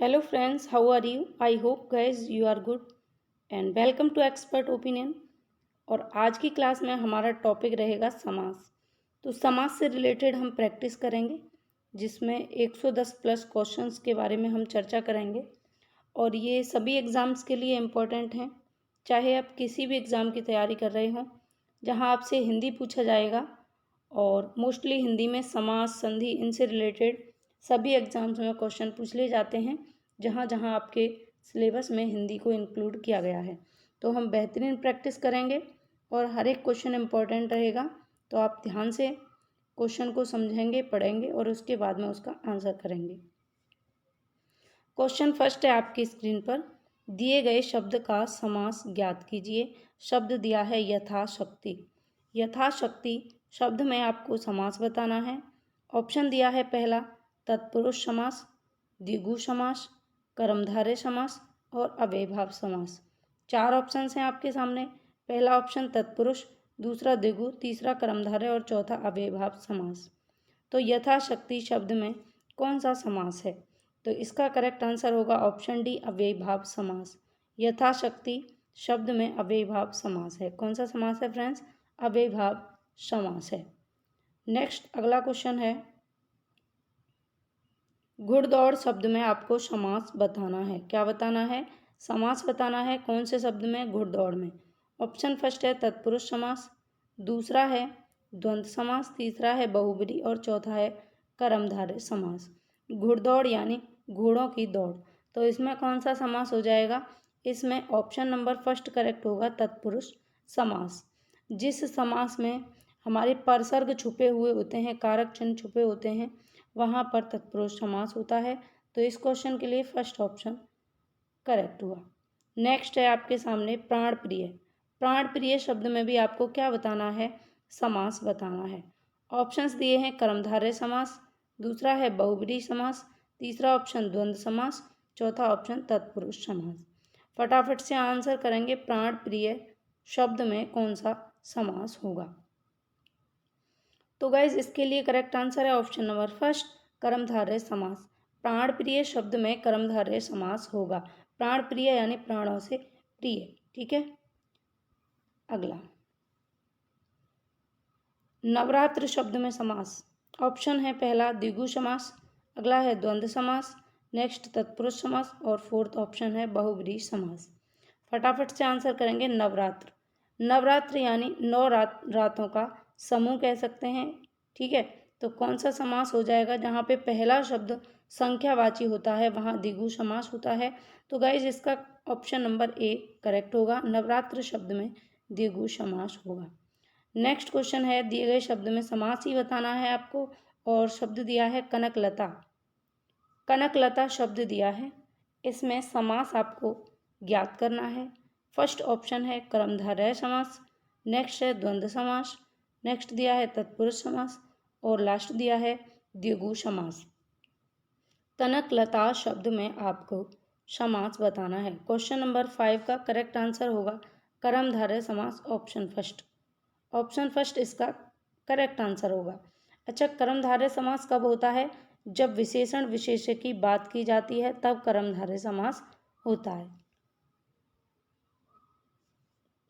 Hello friends, how are you? I hope guys you are good and welcome to Expert Opinion। और आज की class में हमारा topic रहेगा समास। तो समास से रिलेटेड हम प्रैक्टिस करेंगे जिसमें 110 प्लस क्वेश्चंस के बारे में हम चर्चा करेंगे और ये सभी एग्ज़ाम्स के लिए इम्पोर्टेंट हैं। चाहे आप किसी भी एग्ज़ाम की तैयारी कर रहे हों, जहां आपसे हिंदी पूछा जाएगा और मोस्टली हिंदी में समास संधि इनसे रिलेटेड सभी एग्ज़ाम्स में क्वेश्चन पूछ लिए जाते हैं जहाँ जहाँ आपके सिलेबस में हिंदी को इंक्लूड किया गया है। तो हम बेहतरीन प्रैक्टिस करेंगे और हर एक क्वेश्चन इम्पोर्टेंट रहेगा। तो आप ध्यान से क्वेश्चन को समझेंगे, पढ़ेंगे और उसके बाद में उसका आंसर करेंगे। क्वेश्चन फर्स्ट है आपकी स्क्रीन पर। दिए गए शब्द का समास ज्ञात कीजिए। शब्द दिया है यथाशक्ति। यथाशक्ति शब्द में आपको समास बताना है। ऑप्शन दिया है पहला तत्पुरुष समास, द्विगु समास, कर्मधारय समास और अव्ययीभाव समास। चार ऑप्शन हैं आपके सामने। पहला ऑप्शन तत्पुरुष, दूसरा द्विगु, तीसरा कर्मधारय और चौथा अव्ययीभाव समास। तो यथाशक्ति शब्द में कौन सा समास है? तो इसका करेक्ट आंसर होगा ऑप्शन डी अव्ययीभाव समास। यथाशक्ति शब्द में अव्ययीभाव समास है। कौन सा समास है फ्रेंड्स? अव्ययीभाव समास है। नेक्स्ट अगला क्वेश्चन है, घुड़दौड़ शब्द में आपको समास बताना है। क्या बताना है? समास बताना है। कौन से शब्द में? घुड़दौड़ में। ऑप्शन फर्स्ट है तत्पुरुष समास, दूसरा है द्वंद्व समास, तीसरा है बहुब्रीहि और चौथा है कर्मधारय समास। घुड़दौड़ यानी घोड़ों की दौड़। तो इसमें कौन सा समास हो जाएगा? इसमें ऑप्शन नंबर फर्स्ट करेक्ट होगा तत्पुरुष समास। जिस समास में हमारे परसर्ग छुपे हुए होते हैं, कारक चिन्ह छुपे होते हैं, वहाँ पर तत्पुरुष समास होता है। तो इस क्वेश्चन के लिए फर्स्ट ऑप्शन करेक्ट हुआ। नेक्स्ट है आपके सामने प्राण प्रिय। प्राण प्रिय शब्द में भी आपको क्या बताना है? समास बताना है। ऑप्शंस दिए हैं कर्मधारय समास, दूसरा है बहुब्रीहि समास, तीसरा ऑप्शन द्वंद्व समास, चौथा ऑप्शन तत्पुरुष समास। फटाफट से आंसर करेंगे। प्राण प्रिय शब्द में कौन सा समास होगा? तो गाइज इसके लिए करेक्ट आंसर है ऑप्शन नंबर फर्स्ट कर्मधारय समास। प्राण प्रिय शब्द में कर्मधारय समास होगा। प्राण प्रिय यानी प्राणों से प्रिय। ठीक है। अगला नवरात्र शब्द में समास। ऑप्शन है पहला द्विगु समास, अगला है द्वंद्व समास, नेक्स्ट तत्पुरुष समास और फोर्थ ऑप्शन है बहुब्रीहि समास। फटाफट से आंसर करेंगे। नवरात्र, नवरात्र यानी 9 रातों का समूह कह सकते हैं। ठीक है। तो कौन सा समास हो जाएगा? जहाँ पे पहला शब्द संख्यावाची होता है वहाँ द्विगु समास होता है। तो गाइज इसका ऑप्शन नंबर ए करेक्ट होगा। नवरात्र शब्द में द्विगु समास होगा। नेक्स्ट क्वेश्चन है, दिए गए शब्द में समास ही बताना है आपको और शब्द दिया है कनकलता। कनकलता शब्द दिया है, इसमें समास आपको ज्ञात करना है। फर्स्ट ऑप्शन है कर्मधारय समास, नेक्स्ट है द्वंद्व समास, नेक्स्ट दिया है तत्पुरुष समास और लास्ट दिया है द्विगु समास। कनकलता शब्द में आपको समास बताना है। क्वेश्चन नंबर 5 का करेक्ट आंसर होगा कर्मधारय समास, ऑप्शन फर्स्ट। ऑप्शन फर्स्ट इसका करेक्ट आंसर होगा। अच्छा, कर्मधारय समास कब होता है? जब विशेषण विशेष्य की बात की जाती है तब कर्मधारय समास होता है।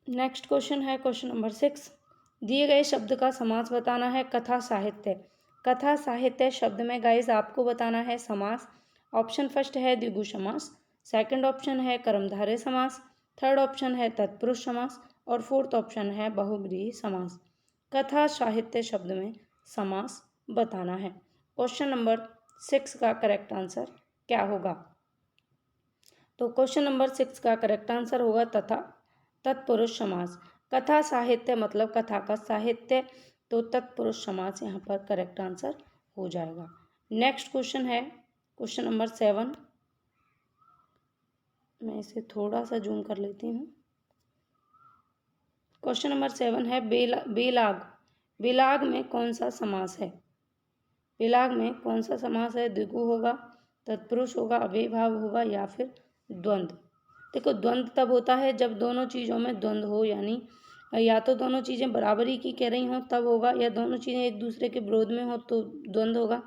नेक्स्ट क्वेश्चन है क्वेश्चन नंबर 6। दिए गए शब्द का समास बताना है। कथा साहित्य। कथा साहित्य शब्द में गाइस आपको बताना है समास। ऑप्शन फर्स्ट है द्विगु समास, सेकंड ऑप्शन है कर्मधारय समास, थर्ड ऑप्शन है तत्पुरुष समास और फोर्थ ऑप्शन है बहुब्रीहि समास। कथा साहित्य शब्द में समास बताना है। क्वेश्चन नंबर 6 का करेक्ट आंसर क्या होगा? तो क्वेश्चन नंबर 6 का करेक्ट आंसर होगा तथा तत्पुरुष समास। कथा साहित्य मतलब कथा का साहित्य, तो तत्पुरुष समास यहाँ पर करेक्ट आंसर हो जाएगा। नेक्स्ट क्वेश्चन है क्वेश्चन नंबर 7। मैं इसे थोड़ा सा जूम कर लेती हूँ। क्वेश्चन नंबर 7 है बेलाग। बेलाग में कौन सा समास है? बेलाग में कौन सा समास है? द्विगु होगा, तत्पुरुष होगा, अव्ययीभाव होगा या फिर द्वंद्व। देखो, द्वंद्व तब होता है जब दोनों चीज़ों में द्वंद्व हो, यानी या तो दोनों चीज़ें बराबरी की कह रही हों तब होगा, या दोनों चीज़ें एक दूसरे के विरोध में हो तो द्वंद्व होगा।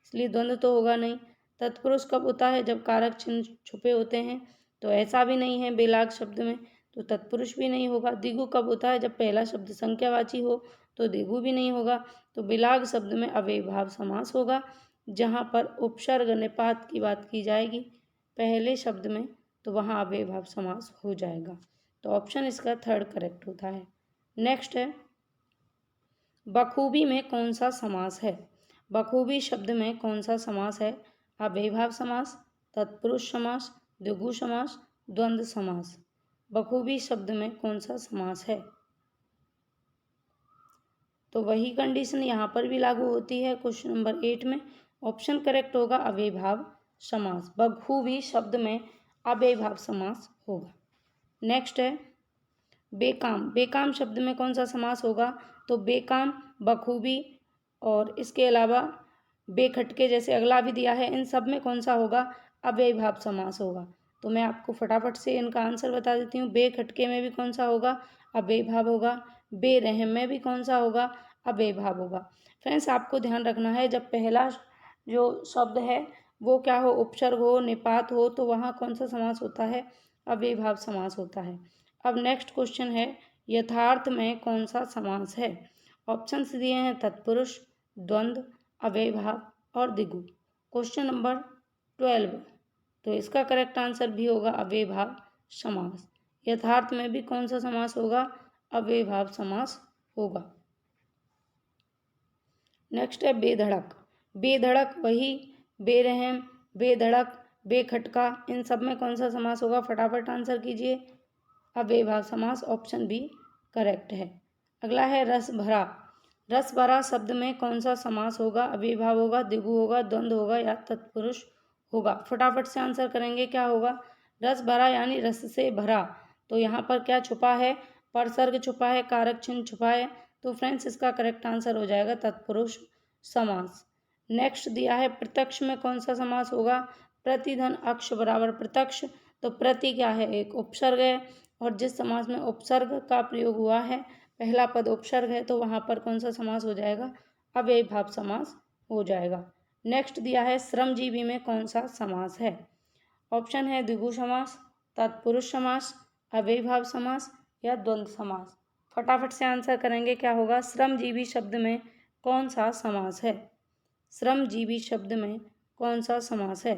इसलिए द्वंद्व तो होगा नहीं। तत्पुरुष कब होता है? जब कारक चिन्ह छुपे होते हैं, तो ऐसा भी नहीं है बेलाग शब्द में, तो तत्पुरुष भी नहीं होगा। द्विगु कब होता है? जब पहला शब्द संख्यावाची हो, तो द्विगु भी नहीं होगा। तो बेलाग शब्द में अव्ययीभाव समास होगा, जहाँ पर उपसर्ग निपात की बात की जाएगी पहले शब्द में, तो वहाँ अव्ययीभाव समास हो जाएगा। तो ऑप्शन इसका थर्ड करेक्ट होता है। नेक्स्ट है, बखूबी में कौन सा समास है? बखूबी शब्द में कौन सा समास है? अव्ययीभाव समास, तत्पुरुष समास, द्विगु समास, द्वंद्व समास। बखूबी शब्द में कौन सा समास है? तो वही कंडीशन यहाँ पर भी लागू होती है क्वेश्चन नंबर 8 में। ऑप्शन करेक्ट होगा अव्ययीभाव समास। बखूबी शब्द में अव्ययीभाव समास होगा। नेक्स्ट है बेकाम। बेकाम शब्द में कौन सा समास होगा? तो बेकाम, बखूबी और इसके अलावा बेखटके जैसे अगला भी दिया है, इन सब में कौन सा होगा? अव्ययीभाव समास होगा। तो मैं आपको फटाफट से इनका आंसर बता देती हूँ। बेखटके में भी कौन सा होगा? अव्ययीभाव होगा। बेरहम में भी कौन सा होगा? अव्ययीभाव होगा। फ्रेंड्स, आपको ध्यान रखना है, जब पहला जो शब्द है वो क्या हो? उपसर्ग हो, निपात हो, तो वहाँ कौन सा समास होता है? अव्ययीभाव समास होता है। अब नेक्स्ट क्वेश्चन है, यथार्थ में कौन सा समास है? ऑप्शंस दिए हैं तत्पुरुष, द्वंद्व, अव्ययीभाव और द्विगु। क्वेश्चन नंबर 12, तो इसका करेक्ट आंसर भी होगा अव्ययीभाव समास। यथार्थ में भी कौन सा समास होगा? अव्ययीभाव समास होगा। नेक्स्ट है बेधड़क। बेधड़क वही बेरहम, बेधड़क, बेखटका, इन सब में कौन सा समास होगा? फटाफट आंसर कीजिए। अव्ययीभाव समास, ऑप्शन बी करेक्ट है। अगला है रस भरा। रस भरा शब्द में कौन सा समास होगा? अव्ययीभाव होगा, द्विगु होगा, द्वंद्व होगा या तत्पुरुष होगा? फटाफट से आंसर करेंगे, क्या होगा? रस भरा यानी रस से भरा, तो यहाँ पर क्या छुपा है? परसर्ग छुपा है, कारक चिन्ह छुपा है, तो फ्रेंड्स इसका करेक्ट आंसर हो जाएगा तत्पुरुष समास। नेक्स्ट दिया है प्रत्यक्ष में कौन सा समास होगा? प्रतिधन अक्ष बराबर प्रत्यक्ष, तो प्रति क्या है? एक उपसर्ग है, और जिस समास में उपसर्ग का प्रयोग हुआ है, पहला पद उपसर्ग है, तो वहाँ पर कौन सा समास हो जाएगा? अव्ययीभाव समास हो जाएगा। नेक्स्ट दिया है श्रमजीवी में कौन सा समास है? ऑप्शन है द्विगु समास, तत्पुरुष समास, अव्ययीभाव समास या द्वंद्व समास। फटाफट से आंसर करेंगे, क्या होगा? श्रमजीवी शब्द में कौन सा समास है? श्रमजीवी शब्द में कौन सा समास है?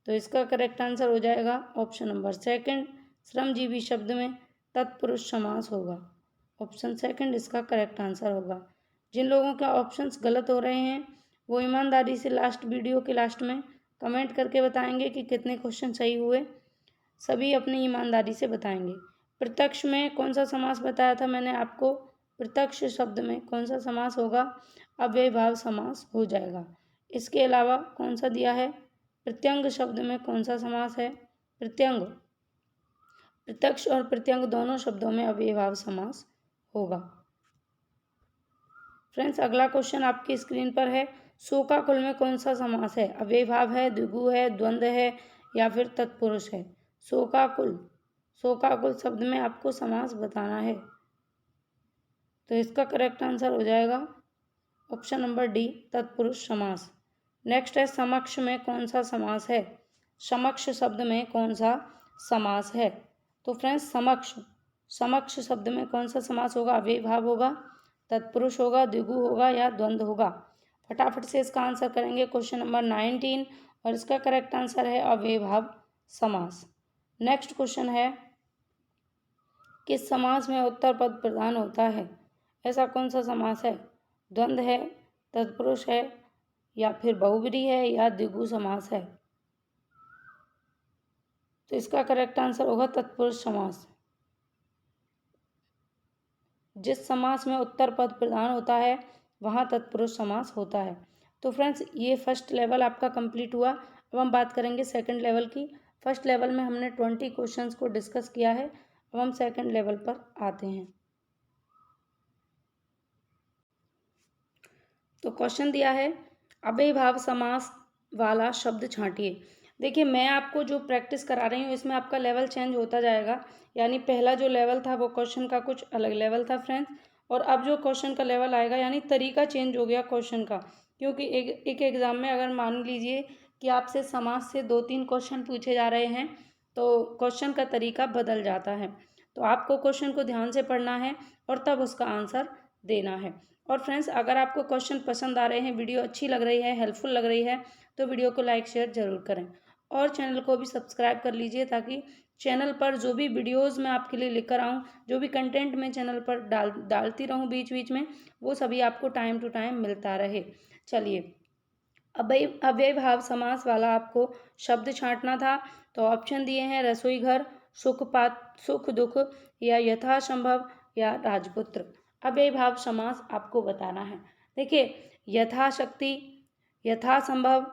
तो इसका करेक्ट आंसर हो जाएगा ऑप्शन नंबर सेकंड, श्रमजीवी शब्द में तत्पुरुष समास होगा। ऑप्शन सेकंड इसका करेक्ट आंसर होगा। जिन लोगों के ऑप्शंस गलत हो रहे हैं वो ईमानदारी से लास्ट वीडियो के लास्ट में कमेंट करके बताएंगे कि कितने क्वेश्चन सही हुए। सभी अपनी ईमानदारी से बताएंगे। प्रत्यक्ष में कौन सा समास बताया था मैंने आपको? प्रत्यक्ष शब्द में कौन सा समास होगा? अव्ययीभाव समास हो जाएगा। इसके अलावा कौन सा दिया है? प्रत्यंग शब्द में कौन सा समास है? प्रत्यंग, प्रत्यक्ष और प्रत्यंग दोनों शब्दों में अव्ययीभाव समास होगा। फ्रेंड्स, अगला क्वेश्चन आपकी स्क्रीन पर है, शोकाकुल में कौन सा समास है? अव्ययीभाव है, द्विगु है, द्वंद्व है या फिर तत्पुरुष है? शोकाकुल, शोकाकुल शब्द में आपको समास बताना है, तो इसका करेक्ट आंसर हो जाएगा ऑप्शन नंबर डी, तत्पुरुष समास। नेक्स्ट है समक्ष में कौन सा समास है? समक्ष शब्द में कौन सा समास है? तो फ्रेंड्स समक्ष, समक्ष शब्द में कौन सा समास होगा? अव्ययीभाव होगा, तत्पुरुष होगा, द्विगु होगा या द्वंद्व होगा? फटाफट से इसका आंसर करेंगे। क्वेश्चन नंबर 19 और इसका करेक्ट आंसर है अव्ययीभाव समास। नेक्स्ट क्वेश्चन है, किस समास में उत्तर पद प्रधान होता है? ऐसा कौन सा समास है? द्वंद्व है, तत्पुरुष है या फिर बहुब्री है या द्विगु समास है? तो इसका करेक्ट आंसर होगा तत्पुरुष समास। जिस समास में उत्तर पद प्रधान होता है वहाँ तत्पुरुष समास होता है। तो फ्रेंड्स, ये फर्स्ट लेवल आपका कंप्लीट हुआ। अब हम बात करेंगे सेकंड लेवल की। फर्स्ट लेवल में हमने 20 क्वेश्चंस को डिस्कस किया है। अब हम सेकंड लेवल पर आते हैं। तो क्वेश्चन दिया है, अव्ययीभाव समास वाला शब्द छांटिए। देखिए, मैं आपको जो प्रैक्टिस करा रही हूँ इसमें आपका लेवल चेंज होता जाएगा, यानी पहला जो लेवल था वो क्वेश्चन का कुछ अलग लेवल था फ्रेंड्स, और अब जो क्वेश्चन का लेवल आएगा यानी तरीका चेंज हो गया क्वेश्चन का। क्योंकि एक एग्ज़ाम में अगर मान लीजिए कि आपसे समास से 2-3 क्वेश्चन पूछे जा रहे हैं तो क्वेश्चन का तरीका बदल जाता है। तो आपको क्वेश्चन को ध्यान से पढ़ना है और तब उसका आंसर देना है। और फ्रेंड्स, अगर आपको क्वेश्चन पसंद आ रहे हैं, वीडियो अच्छी लग रही है, हेल्पफुल लग रही है, तो वीडियो को लाइक शेयर जरूर करें और चैनल को भी सब्सक्राइब कर लीजिए, ताकि चैनल पर जो भी वीडियोस मैं आपके लिए लेकर आऊँ, जो भी कंटेंट मैं चैनल पर डालती रहूँ बीच बीच में, वो सभी आपको टाइम टू टाइम मिलता रहे। चलिए, अव्ययीभाव समास वाला आपको शब्द छांटना था। तो ऑप्शन दिए हैं रसोई घर, सुख दुख, या यथासंभव, या राजपुत्र। अव्ययीभाव समास आपको बताना है। देखिए, यथाशक्ति, यथासंभव,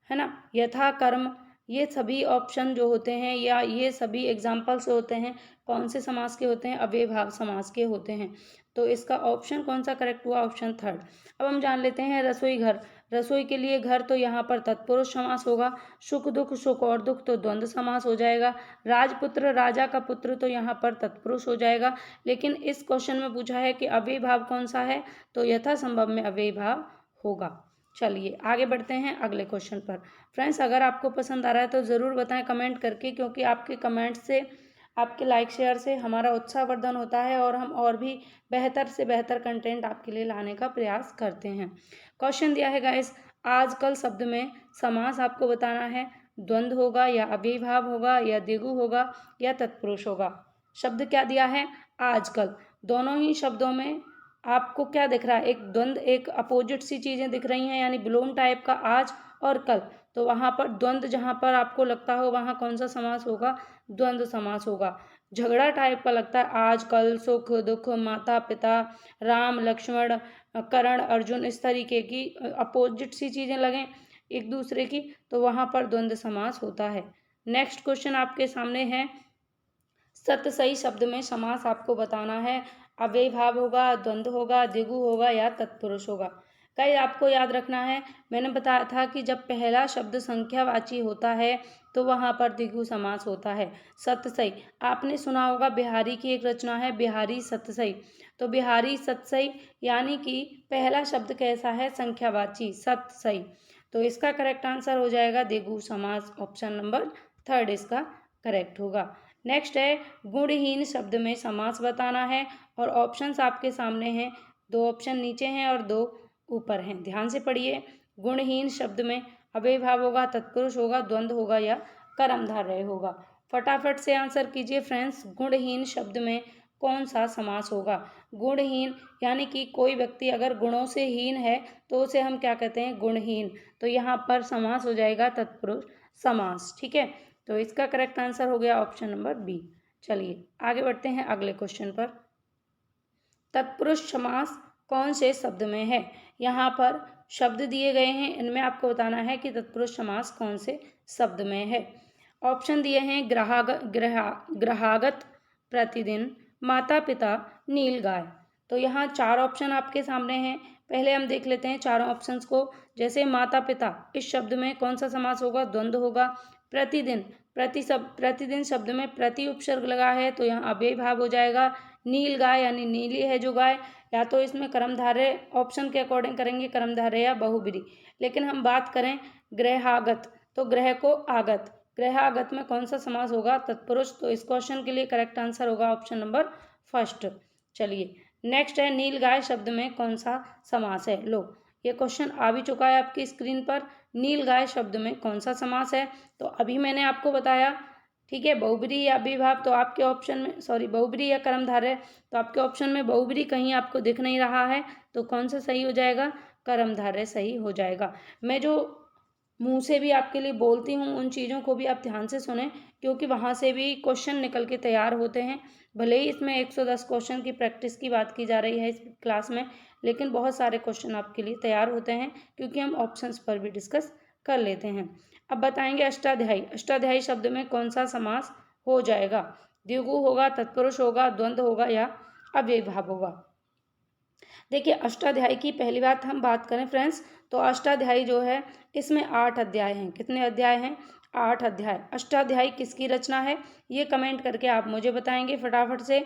है ना, यथा कर्म, ये सभी ऑप्शन जो होते हैं या ये सभी एग्जाम्पल्स होते हैं, कौन से समास के होते हैं? अव्ययीभाव समास के होते हैं। तो इसका ऑप्शन कौन सा करेक्ट हुआ? Option third. अब हम जान लेते हैं रसोई घर। रसोई के लिए घर, तो यहाँ पर तत्पुरुष समास होगा। सुख दुख, सुख और दुख, तो द्वंद्व समास हो जाएगा। राजपुत्र, राजा का पुत्र, तो यहाँ पर तत्पुरुष हो जाएगा। लेकिन इस क्वेश्चन में पूछा है कि अव्ययीभाव कौन सा है, तो यथासंभव में अव्ययीभाव होगा। चलिए आगे बढ़ते हैं अगले क्वेश्चन पर। फ्रेंड्स, अगर आपको पसंद आ रहा है तो ज़रूर बताएं कमेंट करके, क्योंकि आपके कमेंट से, आपके लाइक शेयर से हमारा उत्साहवर्धन होता है और हम और भी बेहतर से बेहतर कंटेंट आपके लिए लाने का प्रयास करते हैं। क्वेश्चन दिया है गाइस, आजकल शब्द में समास आपको बताना है। द्वंद्व होगा, या अव्ययीभाव होगा, या द्विगु होगा, या तत्पुरुष होगा। शब्द क्या दिया है? आजकल। दोनों ही शब्दों में आपको क्या दिख रहा है? एक द्वंद्व, एक अपोजिट सी चीज़ें दिख रही हैं, यानी बिलोम टाइप का, आज और कल। तो वहाँ पर द्वंद्व जहाँ पर आपको लगता हो, वहाँ कौन सा समास होगा? द्वंद्व समास होगा। झगड़ा टाइप का लगता है, आज कल, सुख दुख, माता पिता, राम लक्ष्मण, कर्ण अर्जुन, इस तरीके की अपोजिट सी चीज़ें लगें एक दूसरे की, तो वहाँ पर द्वंद्व समास होता है। नेक्स्ट क्वेश्चन आपके सामने है, सतसई शब्द में समास आपको बताना है। अव्ययीभाव होगा, द्वंद्व होगा, द्विगु होगा, या तत्पुरुष होगा। कई आपको याद रखना है, मैंने बताया था कि जब पहला शब्द संख्यावाची होता है तो वहाँ पर द्विगु समास होता है। सतसई, आपने सुना होगा, बिहारी की एक रचना है, बिहारी सतसई। तो बिहारी सतसई, यानी कि पहला शब्द कैसा है? संख्यावाची, सतसई। तो इसका करेक्ट आंसर हो जाएगा द्विगु समास। ऑप्शन नंबर थर्ड इसका करेक्ट होगा। नेक्स्ट है, गुणहीन शब्द में समास बताना है और ऑप्शंस आपके सामने हैं। 2 ऑप्शन नीचे हैं और 2 ऊपर हैं, ध्यान से पढ़िए। गुणहीन शब्द में अव्ययीभाव होगा, तत्पुरुष होगा, द्वंद्व होगा, या कर्मधारय होगा। फटाफट से आंसर कीजिए फ्रेंड्स, गुणहीन शब्द में कौन सा समास होगा? गुणहीन यानी कि कोई व्यक्ति अगर गुणों से हीन है तो उसे हम क्या कहते हैं? गुणहीन। तो यहाँ पर समास हो जाएगा तत्पुरुष समास। ठीक है, तो इसका करेक्ट आंसर हो गया ऑप्शन नंबर बी। चलिए आगे बढ़ते हैं अगले क्वेश्चन पर। तत्पुरुष समास कौन से शब्द में है? यहाँ पर शब्द दिए गए हैं, इनमें आपको बताना है कि तत्पुरुष समास कौन से शब्द में है। ऑप्शन दिए हैं, ग्रहागत, प्रतिदिन, माता पिता, नीलगाय। तो यहाँ 4 ऑप्शन आपके सामने हैं। पहले हम देख लेते हैं चारों ऑप्शंस को। जैसे माता पिता, इस शब्द में कौन सा समास होगा? द्वंद्व होगा। प्रतिदिन, प्रतिदिन शब्द में प्रति उपसर्ग लगा है, तो यहाँ अव्ययीभाव हो जाएगा। नीलगाय यानी नीली है जो गाय, या तो इसमें कर्मधारय, ऑप्शन के अकॉर्डिंग करेंगे कर्मधारय या बहुब्री। लेकिन हम बात करें ग्रहागत, तो ग्रह को आगत, ग्रहागत में कौन सा समास होगा? तत्पुरुष। तो इस क्वेश्चन के लिए करेक्ट आंसर होगा ऑप्शन नंबर फर्स्ट। चलिए नेक्स्ट है, नीलगाय शब्द में कौन सा समास है? लो, ये क्वेश्चन आ भी चुका है आपकी स्क्रीन पर। नीलगाय शब्द में कौन सा समास है? तो अभी मैंने आपको बताया, ठीक है, बहुब्री या अव्ययीभाव। तो आपके ऑप्शन में, सॉरी, बहुब्री या कर्मधारय, तो आपके ऑप्शन में बहुब्री कहीं आपको दिख नहीं रहा है, तो कौन सा सही हो जाएगा? कर्मधारय सही हो जाएगा। मैं जो मुंह से भी आपके लिए बोलती हूँ उन चीज़ों को भी आप ध्यान से सुने, क्योंकि वहाँ से भी क्वेश्चन निकल के तैयार होते हैं। भले ही इसमें 110 क्वेश्चन की प्रैक्टिस की बात की जा रही है इस क्लास में, लेकिन बहुत सारे क्वेश्चन आपके लिए तैयार होते हैं, क्योंकि हम ऑप्शंस पर भी डिस्कस कर लेते हैं। अब बताएंगे अष्टाध्यायी। अष्टाध्यायी शब्द में कौन सा समास हो जाएगा? द्विगु होगा, तत्पुरुष होगा, द्वंद्व होगा, या अव्ययीभाव होगा? देखिए, अष्टाध्यायी की पहली बात हम बात करें फ्रेंड्स, तो अष्टाध्यायी जो है इसमें 8 अध्याय हैं। कितने अध्याय हैं? 8 अध्याय। अष्टाध्यायी किसकी रचना है? ये कमेंट करके आप मुझे बताएंगे फटाफट से।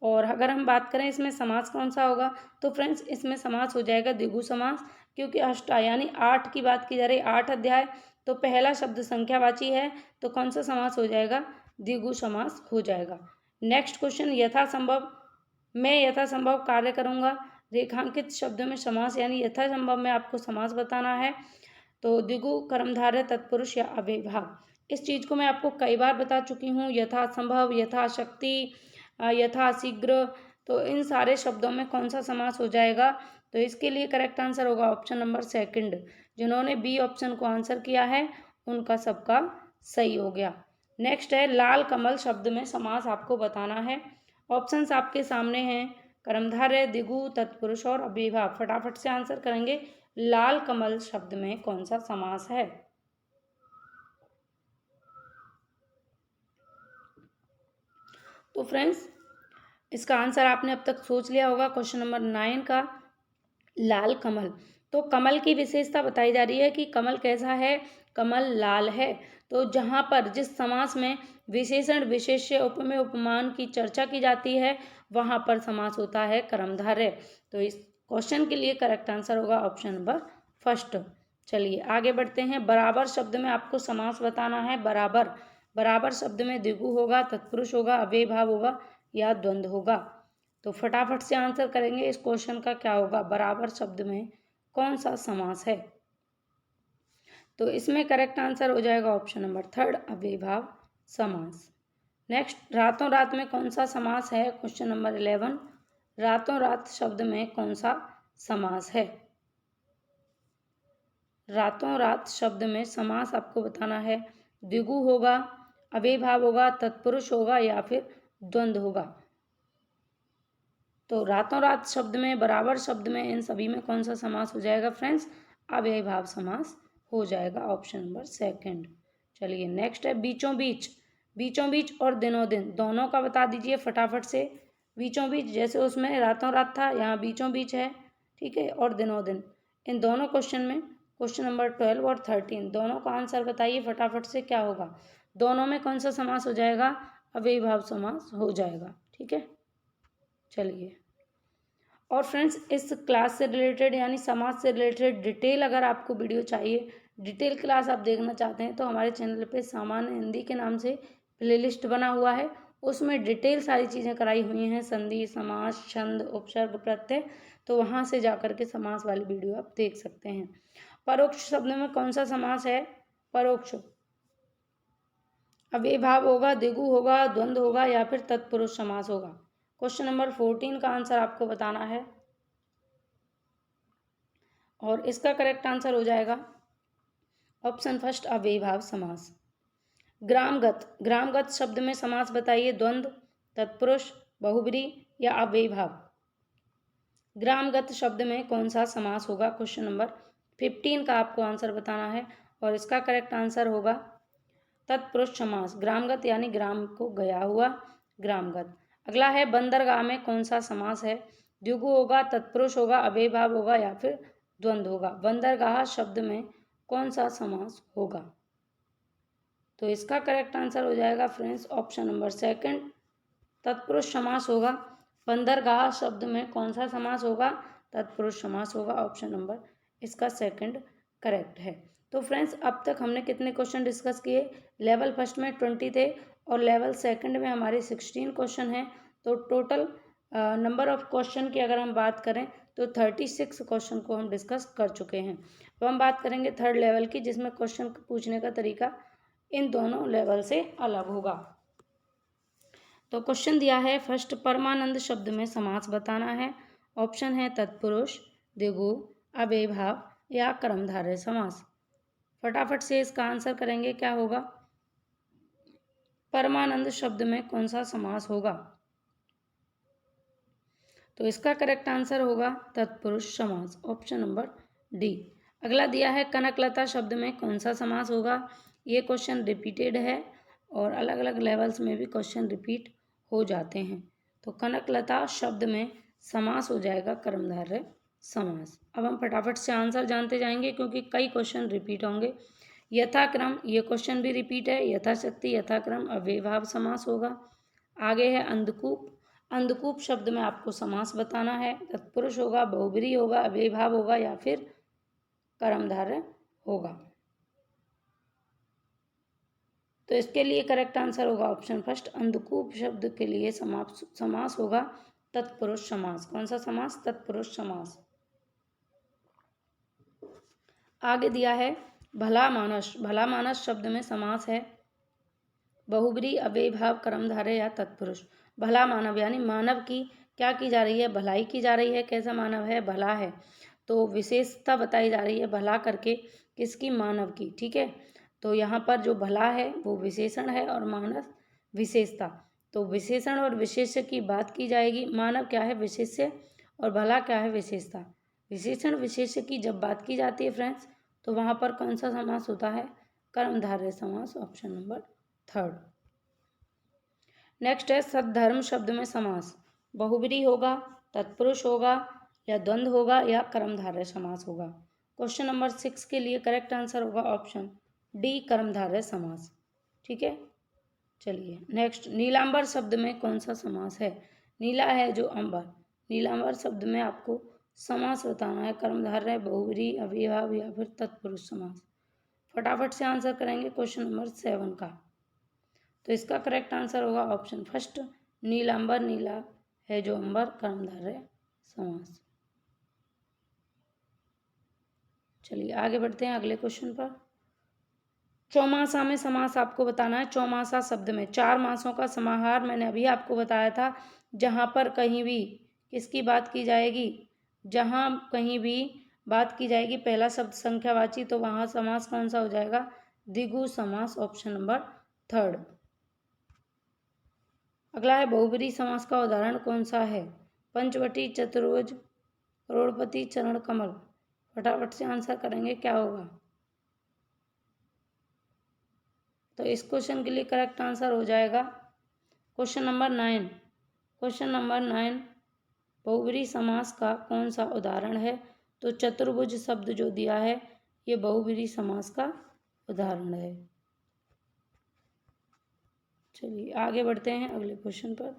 और अगर हम बात करें इसमें समास कौन सा होगा, तो फ्रेंड्स इसमें समास हो जाएगा द्विगु समास, क्योंकि अष्टा यानी 8 की बात की जा रही है, 8 अध्याय, तो पहला शब्द संख्यावाची है, तो कौन सा समास हो जाएगा? द्विगु समास हो जाएगा। नेक्स्ट क्वेश्चन, यथासंभव, मैं यथासंभव कार्य करूँगा। रेखांकित शब्दों में समास यानी यथासंभव में आपको समास बताना है। तो द्विगु, कर्मधारय, तत्पुरुष या अव्ययभाव। इस चीज़ को मैं आपको कई बार बता चुकी हूँ। यथासंभव, यथाशक्ति, यथाशीघ्र, तो इन सारे शब्दों में कौन सा समास हो जाएगा? तो इसके लिए करेक्ट आंसर होगा ऑप्शन नंबर सेकंड। जिन्होंने बी ऑप्शन को आंसर किया है उनका सबका सही हो गया। नेक्स्ट है लाल कमल शब्द में समास आपको बताना है। ऑप्शंस आपके सामने हैं, कर्मधारय, द्विगु, तत्पुरुष और अव्ययभाव। फटाफट से आंसर करेंगे। लाल कमल शब्द में कौन सा समास है? तो फ्रेंड्स, इसका आंसर आपने अब तक सोच लिया होगा। क्वेश्चन नंबर 9 का लाल कमल। तो कमल की विशेषता बताई जा रही है कि कमल कैसा है? कमल लाल है। तो जहाँ पर जिस समास में विशेषण, विशेष्य, उपमेय, उपमान की चर्चा की जाती है वहाँ पर समास होता है कर्मधारय। तो इस क्वेश्चन के लिए करेक्ट आंसर होगा ऑप्शन नंबर फर्स्ट। चलिए आगे बढ़ते हैं। बराबर शब्द में आपको समास बताना है। बराबर, बराबर शब्द में द्विगु होगा, तत्पुरुष होगा, अव्ययभाव होगा या द्वंद्व होगा। तो फटाफट से आंसर करेंगे इस क्वेश्चन का क्या होगा? बराबर शब्द में कौन सा समास है? तो इसमें करेक्ट आंसर हो जाएगा ऑप्शन नंबर थर्ड, अव्ययभाव समास। नेक्स्ट, रातों रात में कौन सा समास है? क्वेश्चन नंबर 11, रातों रात शब्द में कौन सा समास है? रातों रात शब्द में समास आपको बताना है। द्विगु होगा, अव्ययभाव होगा, तत्पुरुष होगा या फिर द्वंद्व होगा। तो रातों रात शब्द में, बराबर शब्द में, इन सभी में कौन सा समास हो जाएगा फ्रेंड्स? अव्ययभाव समास हो जाएगा ऑप्शन नंबर सेकंड। चलिए नेक्स्ट है बीचों बीच। बीचों बीच और दिनों दिन दोनों का बता दीजिए फटाफट से। बीचों बीच जैसे उसमें रातों रात था, यहाँ बीचों बीच है, ठीक है, और दिनों दिन। इन दोनों क्वेश्चन में, क्वेश्चन नंबर 12 और 13, दोनों का आंसर बताइए फटाफट से क्या होगा? दोनों में कौन सा समास हो जाएगा? अव्ययभाव समास हो जाएगा, ठीक है। चलिए, और फ्रेंड्स इस क्लास से रिलेटेड यानी समाज से रिलेटेड डिटेल अगर आपको वीडियो चाहिए, डिटेल क्लास आप देखना चाहते हैं, तो हमारे चैनल पे सामान्य हिंदी के नाम से प्लेलिस्ट बना हुआ है। उसमें डिटेल सारी चीज़ें कराई हुई हैं, संधि, समास, छंद, उपसर्ग, प्रत्यय। तो वहाँ से जाकर के समास वाली वीडियो आप देख सकते हैं। परोक्ष शब्द में कौन सा समास है? परोक्ष, अव्ययभाव होगा, द्विगु होगा, द्वंद्व होगा या फिर तत्पुरुष समास होगा। क्वेश्चन नंबर 14 का आंसर आपको बताना है और इसका करेक्ट आंसर हो जाएगा ऑप्शन फर्स्ट, अव्ययभाव समास। ग्रामगत, ग्रामगत शब्द में समास बताइए। द्वंद्व, तत्पुरुष, बहुब्री या अव्ययभाव। ग्रामगत शब्द में कौन सा समास होगा? क्वेश्चन नंबर 15 का आपको आंसर बताना है और इसका करेक्ट आंसर होगा तत्पुरुष समास। ग्रामगत यानी ग्राम को गया हुआ, ग्रामगत। अगला है बंदरगाह में कौन सा समास है? द्विगु होगा, तत्पुरुष होगा, अव्ययभाव होगा या फिर द्वंद्व होगा। बंदरगाह शब्द में कौन सा समास होगा? तो इसका करेक्ट आंसर हो जाएगा फ्रेंड्स ऑप्शन नंबर सेकंड, तत्पुरुष समास होगा। बंदरगाह शब्द में कौन सा समास होगा? तत्पुरुष समास होगा। ऑप्शन नंबर इसका सेकंड करेक्ट है। तो फ्रेंड्स अब तक हमने कितने क्वेश्चन डिस्कस किए? लेवल फर्स्ट में 20 थे और लेवल सेकंड में हमारे 16 क्वेश्चन हैं। तो टोटल नंबर ऑफ क्वेश्चन की अगर हम बात करें तो 36 क्वेश्चन को हम डिस्कस कर चुके हैं। अब हम बात करेंगे थर्ड लेवल की, जिसमें क्वेश्चन पूछने का तरीका इन दोनों लेवल से अलग होगा। तो क्वेश्चन दिया है फर्स्ट, परमानंद शब्द में समास बताना है। ऑप्शन है तत्पुरुष, द्विगु, अव्ययभाव या कर्मधारय समास। फटाफट से इसका आंसर करेंगे क्या होगा? परमानंद शब्द में कौन सा समास होगा? तो इसका करेक्ट आंसर होगा तत्पुरुष समास। Option number D. अगला दिया है कनकलता शब्द में कौन सा समास होगा? ये क्वेश्चन रिपीटेड है और अलग अलग लेवल्स में भी क्वेश्चन रिपीट हो जाते हैं। तो कनकलता शब्द में समास हो जाएगा कर्मधारय समास। अब हम फटाफट से आंसर जानते जाएंगे क्योंकि कई क्वेश्चन रिपीट होंगे। यथाक्रम, ये क्वेश्चन भी रिपीट है। यथाशक्ति, यथाक्रम, अव्ययभाव समास होगा। आगे है अंधकूप। अंधकूप शब्द में आपको समास बताना है। तत्पुरुष होगा, बहुब्री होगा, अव्ययभाव होगा या फिर कर्मधारय होगा। तो इसके लिए करेक्ट आंसर होगा ऑप्शन फर्स्ट, अंधकूप शब्द के लिए समास होगा तत्पुरुष समास। कौन सा समास? तत्पुरुष समास। आगे दिया है भला मानस। भला मानस शब्द में समास है बहुब्री, अव्ययीभाव, कर्मधारय या तत्पुरुष। भला मानव यानी मानव की क्या की जा रही है? भलाई की जा रही है। कैसा मानव है? भला है। तो विशेषता बताई जा रही है भला करके, किसकी? मानव की। ठीक है, तो यहाँ पर जो भला है वो विशेषण है और मानव विशेषता। तो विशेषण और विशेष्य की बात की जाएगी। मानव क्या है? विशेष्य, और भला क्या है? विशेषता। विशेषण विशेष्य की जब बात की जाती है फ्रेंड्स, तो वहाँ पर कौन सा समास होता है? कर्मधारय समास। Option number third. नेक्स्ट है सद्धर्म शब्द में समास। बहुब्री होगा, तत्पुरुष होगा, या द्वंद्व होगा, या कर्मधारय समास होगा। क्वेश्चन नंबर 6 के लिए करेक्ट आंसर होगा ऑप्शन डी, कर्मधारय समास। ठीक है, चलिए नेक्स्ट, नीलांबर शब्द में कौन सा समास है? नीला है जो अंबर, नीलांबर शब्द में आपको समास बताना है, कर्मधारय, बहुब्री, अव्ययीभाव या फिर तत्पुरुष समास। फटाफट से आंसर करेंगे क्वेश्चन नंबर 7 का। तो इसका करेक्ट आंसर होगा ऑप्शन फर्स्ट, नीलांबर, नीला है जो अंबर, कर्मधारय समास। चलिए आगे बढ़ते हैं अगले क्वेश्चन पर। चौमासा में समास आपको बताना है। चौमासा शब्द में 4 मासों का समाहार मैंने अभी आपको बताया था। जहाँ पर कहीं भी किसकी बात की जाएगी? जहाँ कहीं भी बात की जाएगी पहला शब्द संख्यावाची, तो वहाँ समास कौन सा हो जाएगा? द्विगु समास। Option number third. अगला है बहुब्री समास का उदाहरण कौन सा है? पंचवटी, चतुर्भुज, करोड़पति, चरण कमल। फटाफट से आंसर करेंगे, क्या होगा? तो इस क्वेश्चन के लिए करेक्ट आंसर हो जाएगा क्वेश्चन नंबर 9। क्वेश्चन नंबर 9 बहुब्री समास का कौन सा उदाहरण है? तो चतुर्भुज शब्द जो दिया है ये बहुब्री समास का उदाहरण है। चलिए आगे बढ़ते हैं अगले क्वेश्चन पर।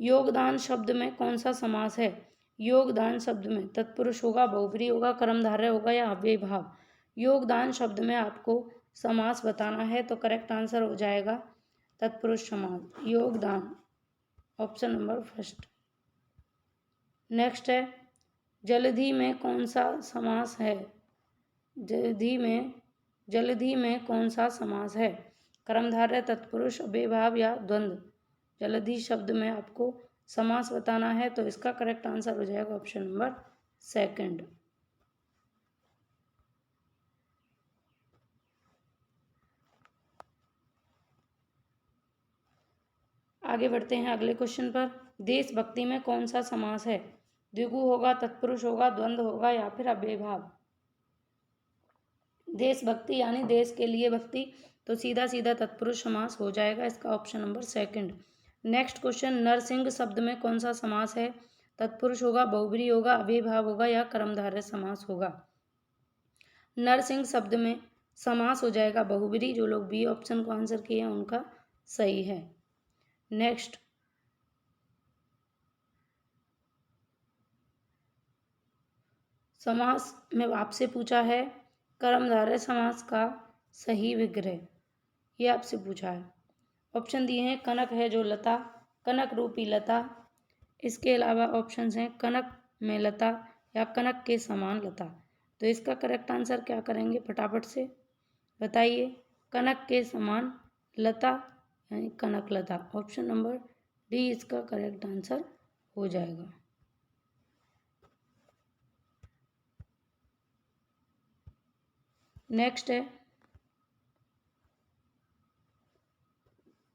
योगदान शब्द में कौन सा समास है? योगदान शब्द में तत्पुरुष होगा, बहुब्री होगा, कर्मधारय होगा, या अव्ययीभाव। योगदान शब्द में आपको समास बताना है, तो करेक्ट आंसर हो जाएगा तत्पुरुष समास, योगदान। Option number first. नेक्स्ट है जलधि में कौन सा समास है? जलधि में कौन सा समास है? कर्मधारय, तत्पुरुष, अव्ययीभाव या द्वंद्व। जलधि शब्द में आपको समास बताना है, तो इसका करेक्ट आंसर हो जाएगा ऑप्शन नंबर सेकंड। आगे बढ़ते हैं अगले क्वेश्चन पर। देशभक्ति में कौन सा समास है? द्विगु होगा, तत्पुरुष होगा, द्वंद्व होगा, या फिर अव्ययीभाव। देशभक्ति यानी देश के लिए भक्ति, तो सीधा सीधा तत्पुरुष समास हो जाएगा, इसका option number second. Next question, नरसिंह शब्द में कौन सा समास है? तत्पुरुष होगा, बहुब्री होगा, अव्ययीभाव होगा, या कर्मधारय समास होगा। नरसिंह शब्द में समास हो जाएगा बहुब्री। जो लोग बी ऑप्शन को आंसर किए हैं उनका सही है। नेक्स्ट, समास में आपसे पूछा है कर्मधारय समास का सही विग्रह, ये आपसे पूछा है। ऑप्शन दिए हैं कनक है जो लता, कनक रूपी लता। इसके अलावा ऑप्शंस हैं कनक में लता या कनक के समान लता। तो इसका करेक्ट आंसर क्या करेंगे? फटाफट से बताइए। कनक के समान लता यानी कनक लता। ऑप्शन नंबर डी इसका करेक्ट आंसर हो जाएगा। नेक्स्ट है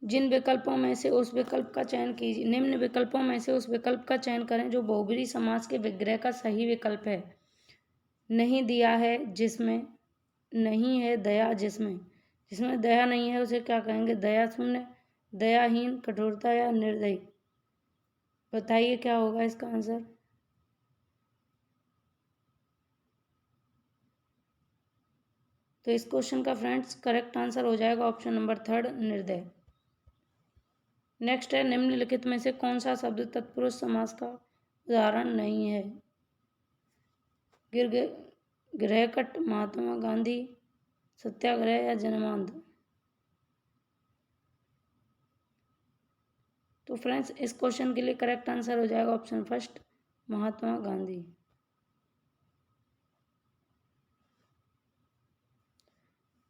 जिन विकल्पों में से उस विकल्प का चयन कीजिए। निम्न विकल्पों में से उस विकल्प का चयन करें जो बहुब्री समास के विग्रह का सही विकल्प है। नहीं दिया है जिसमें, नहीं है दया जिसमें। जिसमें दया नहीं है उसे क्या कहेंगे? दया शून्य, दयाहीन, कठोरता या निर्दयी। बताइए क्या होगा इसका आंसर? तो इस क्वेश्चन का फ्रेंड्स करेक्ट आंसर हो जाएगा ऑप्शन नंबर थर्ड, निर्दय। नेक्स्ट है निम्नलिखित में से कौन सा शब्द तत्पुरुष समास का उदाहरण नहीं है? गृहकट, महात्मा गांधी, सत्याग्रह या जन्मांध। तो फ्रेंड्स इस क्वेश्चन के लिए करेक्ट आंसर हो जाएगा ऑप्शन फर्स्ट, महात्मा गांधी।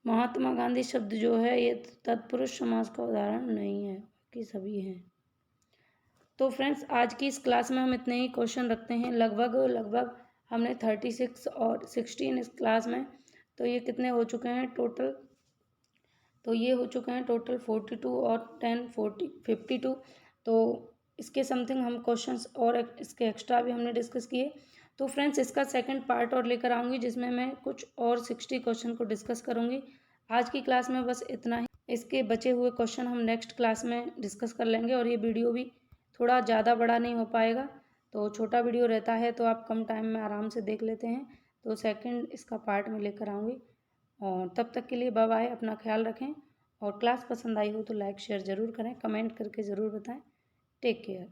महात्मा गांधी शब्द जो है ये तत्पुरुष समास का उदाहरण नहीं है, कि सभी हैं। तो फ्रेंड्स आज की इस क्लास में हम इतने ही क्वेश्चन रखते हैं। लगभग हमने 36 और 16 इस क्लास में, तो ये कितने हो चुके हैं टोटल, तो ये हो चुके हैं टोटल 42 और 10 40 52। तो इसके समथिंग हम क्वेश्चंस और इसके एक्स्ट्रा भी हमने डिस्कस किए। तो फ्रेंड्स इसका सेकंड पार्ट और लेकर आऊँगी जिसमें मैं कुछ और 60 क्वेश्चन को डिस्कस करूँगी। आज की क्लास में बस इतना ही। इसके बचे हुए क्वेश्चन हम नेक्स्ट क्लास में डिस्कस कर लेंगे। और ये वीडियो भी थोड़ा ज़्यादा बड़ा नहीं हो पाएगा, तो छोटा वीडियो रहता है तो आप कम टाइम में आराम से देख लेते हैं। तो सेकंड इसका पार्ट में लेकर आऊँगी। और तब तक के लिए बाय बाय, अपना ख्याल रखें। और क्लास पसंद आई हो तो लाइक शेयर ज़रूर करें, कमेंट करके ज़रूर बताएं। Take care.